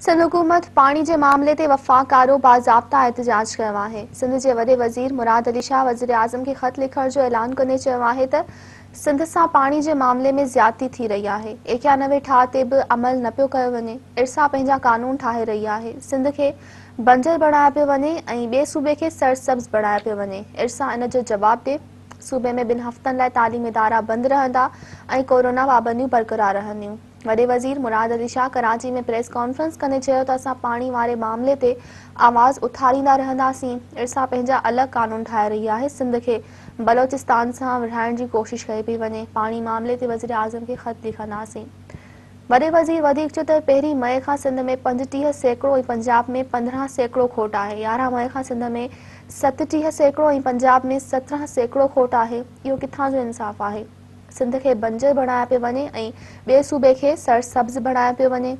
सिंध हुकूमत पानी जे मामले ते वफ़ाक़ारो बाज़ाब्ता एहतजाज कयो आहे। सिंध जे वॾे वज़ीर मुराद अली शाह वज़ीर आज़म खे ख़त लिखण जो ऐलान कंदे चयो आहे त सिंध सां पाणी जे मामले में ज़्यादती थी रही आहे। 91 ठाह ते बि अमल न पियो कयो वञे। इरसा पंहिंजा कानून ठाहे रही आहे। सिंध खे बंजर बणायो पियो वञे ऐं ॿिए सूबे खे सरसब्ज़ बणायो पियो वञे। इरसा इन जो जवाबु ॾिए। सूबे में 2 हफ़्तनि लाइ तालीमी इदारा बंदि रहंदा ऐं कोरोना पाबंदियूं बरक़रार रहंदियूं। वॾे वज़ीर मुराद अली शाह कराची में प्रेस कॉन्फ्रेंस कंदे चयो त असां पाणी वारे मामले ते आवाज़ उथारींदा रहंदासीं। इरसा पंहिंजा अलॻि कानून ठाहे रही आहे। सिंध खे बलोचिस्तान सां विढ़ाइण जी कोशिश कई पई वञे। पाणी मामले ते वज़ीर आज़म खे ख़त लिखंदासीं। वॾे वज़ीर वधीक चयो त 1 मई खां सिंध में 35% ऐं पंजाब में 15% खोट आहे। 11 मई खां सिंध में 37% ऐं पंजाब में 17% खोट आहे। इहो किथां जो इंसाफ़ आहे? सिंध खे बंजर बणायो पियो वञे ऐं ॿिए सूबे खे सरसब्ज़ बणायो पियो वञे।